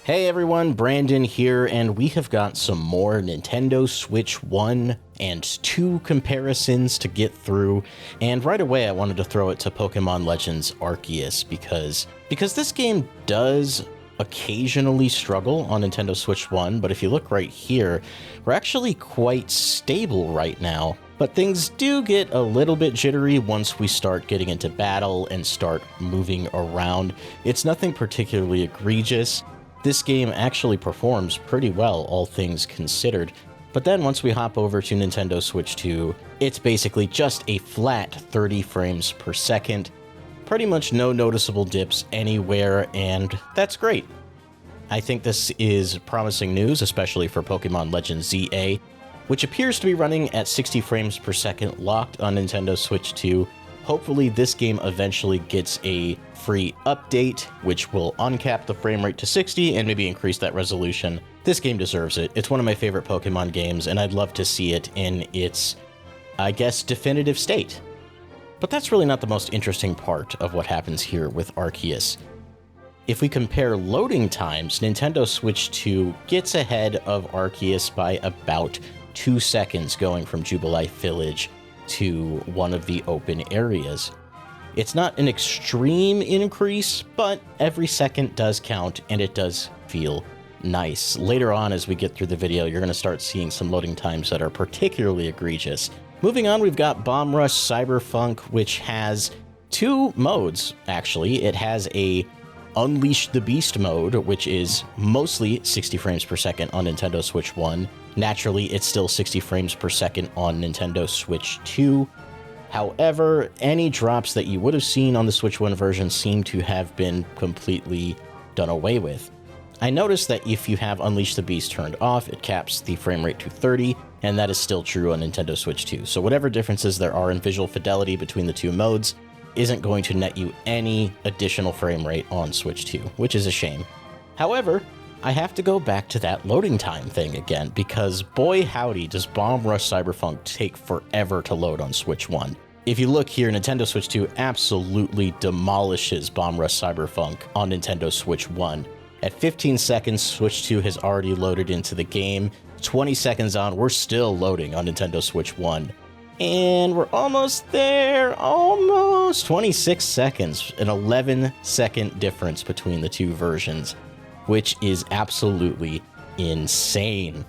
Hey everyone, Brandon here, and we have got some more Nintendo Switch 1 and 2 comparisons to get through, and right away I wanted to throw it to Pokemon Legends Arceus because this game does occasionally struggle on Nintendo Switch 1, but if you look right here, we're actually quite stable right now. But things do get a little bit jittery once we start getting into battle and start moving around. It's nothing particularly egregious. This game actually performs pretty well, all things considered. But then once we hop over to Nintendo Switch 2, it's basically just a flat 30 frames per second. Pretty much no noticeable dips anywhere, and that's great. I think this is promising news, especially for Pokemon Legends ZA, which appears to be running at 60 frames per second locked on Nintendo Switch 2. Hopefully this game eventually gets a free update, which will uncap the frame rate to 60 and maybe increase that resolution. This game deserves it. It's one of my favorite Pokemon games, and I'd love to see it in its, I guess, definitive state. But that's really not the most interesting part of what happens here with Arceus. If we compare loading times, Nintendo Switch 2 gets ahead of Arceus by about 2 seconds going from Jubilife Village to one of the open areas. It's not an extreme increase, but every second does count and it does feel nice. Later on, as we get through the video, you're going to start seeing some loading times that are particularly egregious. Moving on, we've got Bomb Rush Cyberfunk, which has two modes, actually. It has a Unleash the Beast mode, which is mostly 60 frames per second on Nintendo Switch 1. Naturally, it's still 60 frames per second on Nintendo Switch 2. However, any drops that you would have seen on the Switch 1 version seem to have been completely done away with. I noticed that if you have Unleash the Beast turned off, it caps the frame rate to 30, and that is still true on Nintendo Switch 2. So whatever differences there are in visual fidelity between the two modes isn't going to net you any additional frame rate on Switch 2, which is a shame. However, I have to go back to that loading time thing again, because boy howdy does Bomb Rush Cyberfunk take forever to load on Switch 1. If you look here, Nintendo Switch 2 absolutely demolishes Bomb Rush Cyberfunk on Nintendo Switch 1. At 15 seconds, Switch 2 has already loaded into the game. 20 seconds on, we're still loading on Nintendo Switch 1. And we're almost there, almost 26 seconds, an 11-second difference between the two versions, which is absolutely insane.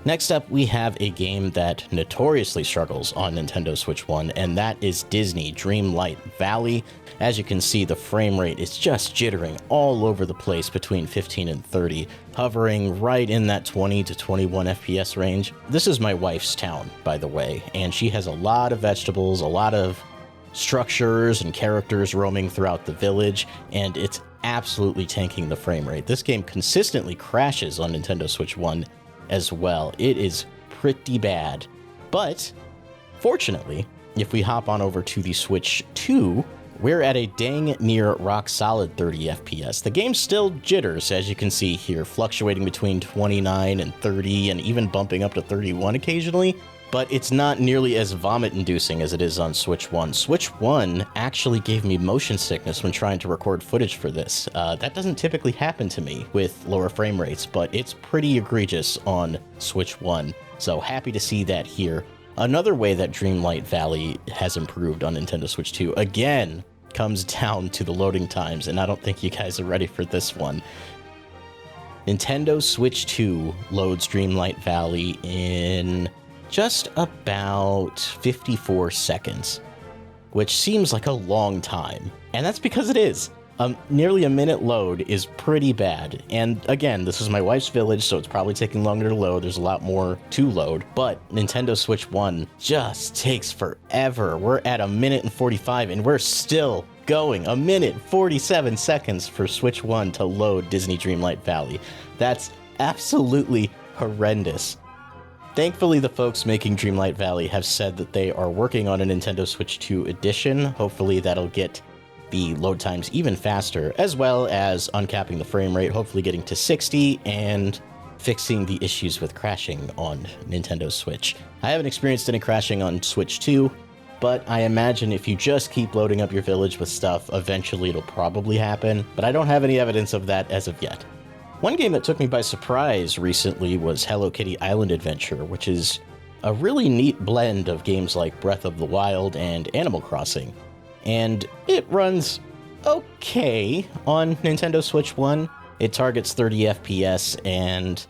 Next up, we have a game that notoriously struggles on Nintendo Switch 1, and that is Disney Dreamlight Valley. As you can see, the frame rate is just jittering all over the place between 15 and 30, hovering right in that 20 to 21 FPS range. This is my wife's town, by the way, and she has a lot of vegetables, a lot of structures and characters roaming throughout the village, and it's absolutely tanking the frame rate. This game consistently crashes on Nintendo Switch 1 as well. It is pretty bad. But fortunately, if we hop on over to the Switch 2, we're at a dang near rock solid 30 FPS. The game still jitters, as you can see here, fluctuating between 29 and 30 and even bumping up to 31 occasionally. But it's not nearly as vomit-inducing as it is on Switch 1. Switch 1 actually gave me motion sickness when trying to record footage for this. That doesn't typically happen to me with lower frame rates, but it's pretty egregious on Switch 1. So happy to see that here. Another way that Dreamlight Valley has improved on Nintendo Switch 2, again, comes down to the loading times, and I don't think you guys are ready for this one. Nintendo Switch 2 loads Dreamlight Valley in just about 54 seconds, which seems like a long time. And that's because it is. Nearly a minute load is pretty bad. And again, this is my wife's village, so it's probably taking longer to load. There's a lot more to load. But Nintendo Switch 1 just takes forever. We're at a minute and 45, and we're still going. A minute 47 seconds for Switch 1 to load Disney Dreamlight Valley. That's absolutely horrendous. Thankfully, the folks making Dreamlight Valley have said that they are working on a Nintendo Switch 2 edition. Hopefully that'll get the load times even faster, as well as uncapping the frame rate, hopefully getting to 60 and fixing the issues with crashing on Nintendo Switch. I haven't experienced any crashing on Switch 2, but I imagine if you just keep loading up your village with stuff, eventually it'll probably happen, but I don't have any evidence of that as of yet. One game that took me by surprise recently was Hello Kitty Island Adventure, which is a really neat blend of games like Breath of the Wild and Animal Crossing. And it runs okay on Nintendo Switch 1. It targets 30 FPS and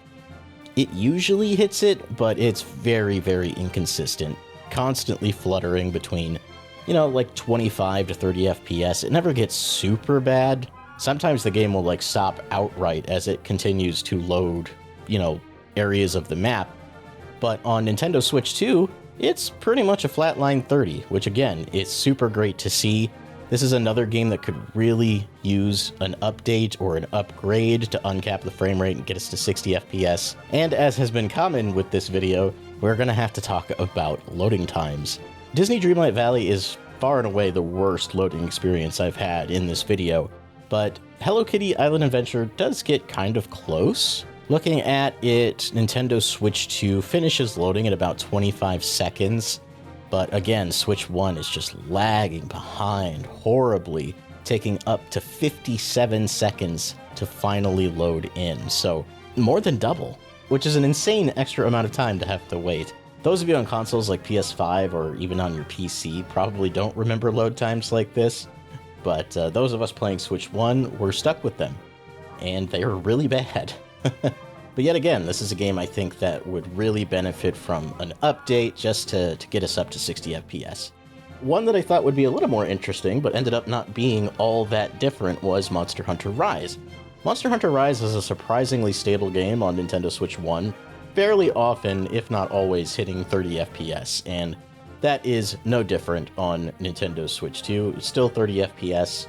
it usually hits it, but it's very, very inconsistent. Constantly fluttering between, like 25 to 30 FPS. It never gets super bad. Sometimes the game will like stop outright as it continues to load, areas of the map. But on Nintendo Switch 2, it's pretty much a flatline 30, which again, is super great to see. This is another game that could really use an update or an upgrade to uncap the frame rate and get us to 60 FPS. And as has been common with this video, we're going to have to talk about loading times. Disney Dreamlight Valley is far and away the worst loading experience I've had in this video, but Hello Kitty Island Adventure does get kind of close. Looking at it, Nintendo Switch 2 finishes loading at about 25 seconds. But again, Switch 1 is just lagging behind horribly, taking up to 57 seconds to finally load in. So more than double, which is an insane extra amount of time to have to wait. Those of you on consoles like PS5 or even on your PC probably don't remember load times like this. But those of us playing Switch 1 were stuck with them, and they were really bad. But yet again, this is a game I think that would really benefit from an update just to get us up to 60 FPS. One that I thought would be a little more interesting, but ended up not being all that different, was Monster Hunter Rise. Monster Hunter Rise is a surprisingly stable game on Nintendo Switch 1, fairly often, if not always, hitting 30 FPS, and that is no different on Nintendo Switch 2. It's still 30 FPS.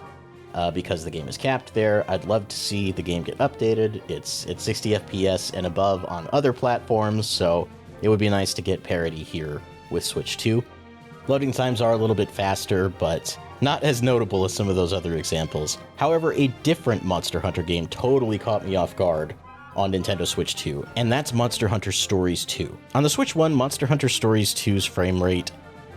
Because the game is capped there. I'd love to see the game get updated. It's at 60 FPS and above on other platforms, so it would be nice to get parity here with Switch 2. Loading times are a little bit faster, but not as notable as some of those other examples. However, a different Monster Hunter game totally caught me off guard on Nintendo Switch 2, and that's Monster Hunter Stories 2. On the Switch 1, Monster Hunter Stories 2's frame rate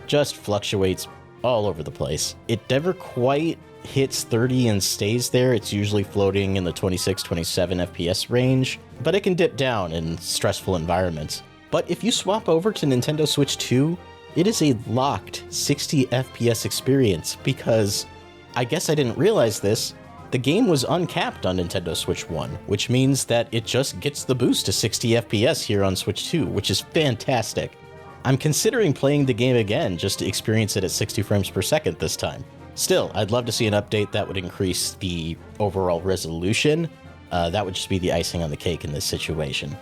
just fluctuates all over the place. It never quite hits 30 and stays there. It's usually floating in the 26-27 FPS range, but it can dip down in stressful environments. But if you swap over to Nintendo Switch 2, it is a locked 60 FPS experience because, I guess I didn't realize this, the game was uncapped on Nintendo Switch 1, which means that it just gets the boost to 60 FPS here on Switch 2, which is fantastic. I'm considering playing the game again just to experience it at 60 frames per second this time. Still, I'd love to see an update that would increase the overall resolution. That would just be the icing on the cake in this situation.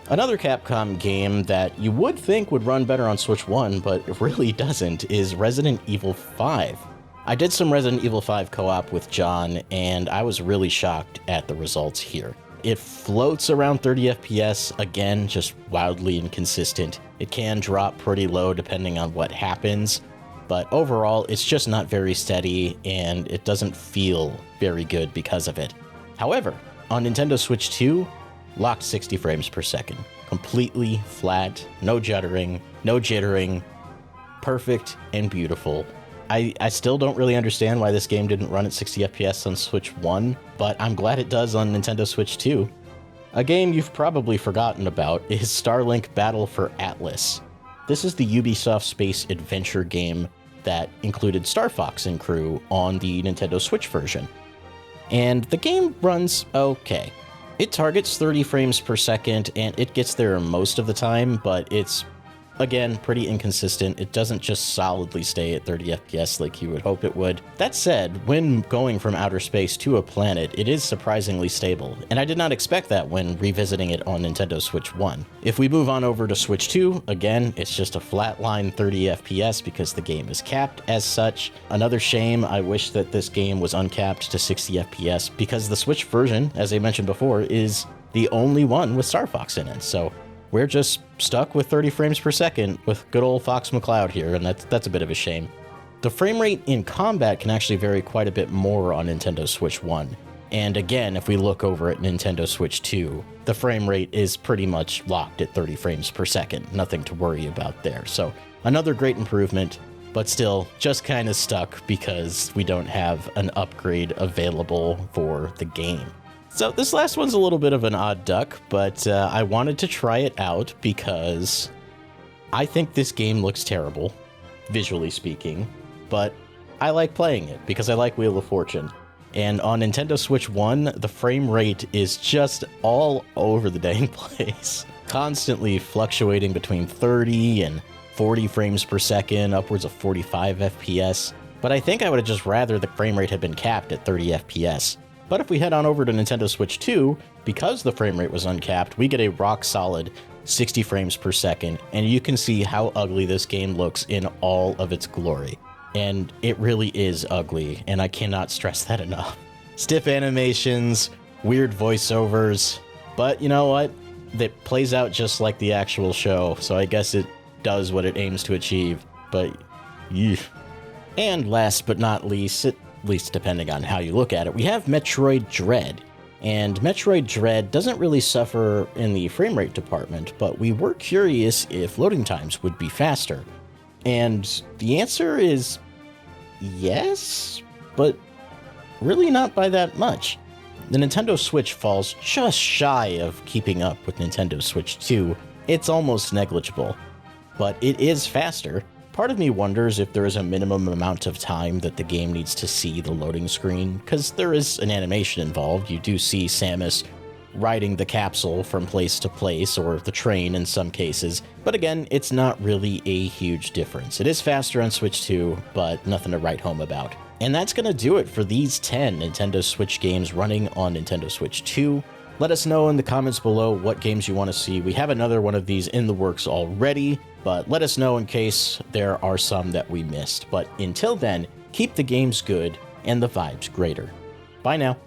Another Capcom game that you would think would run better on Switch 1, but it really doesn't, is Resident Evil 5. I did some Resident Evil 5 co-op with John, and I was really shocked at the results here. It floats around 30 FPS, again, just wildly inconsistent. It can drop pretty low depending on what happens, but overall, it's just not very steady, and it doesn't feel very good because of it. However, on Nintendo Switch 2, locked 60 frames per second. Completely flat, no juddering, no jittering, perfect and beautiful. I still don't really understand why this game didn't run at 60 FPS on Switch 1, but I'm glad it does on Nintendo Switch 2. A game you've probably forgotten about is Starlink Battle for Atlas. This is the Ubisoft space adventure game that included Star Fox and crew on the Nintendo Switch version. And the game runs okay. It targets 30 frames per second, and it gets there most of the time, but it's, again, pretty inconsistent. It doesn't just solidly stay at 30 FPS like you would hope it would. That said, when going from outer space to a planet, it is surprisingly stable, and I did not expect that when revisiting it on Nintendo Switch 1. If we move on over to Switch 2, again, it's just a flatline 30 FPS because the game is capped as such. Another shame, I wish that this game was uncapped to 60 FPS because the Switch version, as I mentioned before, is the only one with Star Fox in it, so we're just stuck with 30 frames per second with good old Fox McCloud here, and that's a bit of a shame. The frame rate in combat can actually vary quite a bit more on Nintendo Switch 1. And again, if we look over at Nintendo Switch 2, the frame rate is pretty much locked at 30 frames per second. Nothing to worry about there. So another great improvement, but still just kind of stuck because we don't have an upgrade available for the game. So this last one's a little bit of an odd duck, but I wanted to try it out because I think this game looks terrible, visually speaking, but I like playing it because I like Wheel of Fortune. And on Nintendo Switch 1, the frame rate is just all over the dang place, constantly fluctuating between 30 and 40 frames per second, upwards of 45 FPS. But I think I would have just rather the frame rate had been capped at 30 FPS. But if we head on over to Nintendo Switch 2, because the frame rate was uncapped, we get a rock-solid 60 frames per second, and you can see how ugly this game looks in all of its glory. And it really is ugly, and I cannot stress that enough. Stiff animations, weird voiceovers, but you know what? That plays out just like the actual show, so I guess it does what it aims to achieve, but yeah. And last but not least, at least depending on how you look at it, we have Metroid Dread. And Metroid Dread doesn't really suffer in the frame rate department, but we were curious if loading times would be faster. And the answer is yes, but really not by that much. The Nintendo Switch falls just shy of keeping up with Nintendo Switch 2. It's almost negligible, but it is faster. Part of me wonders if there is a minimum amount of time that the game needs to see the loading screen, because there is an animation involved. You do see Samus riding the capsule from place to place, or the train in some cases, but again, it's not really a huge difference. It is faster on Switch 2, but nothing to write home about. And that's going to do it for these 10 Nintendo Switch games running on Nintendo Switch 2. Let us know in the comments below what games you want to see. We have another one of these in the works already, but let us know in case there are some that we missed. But until then, keep the games good and the vibes greater. Bye now.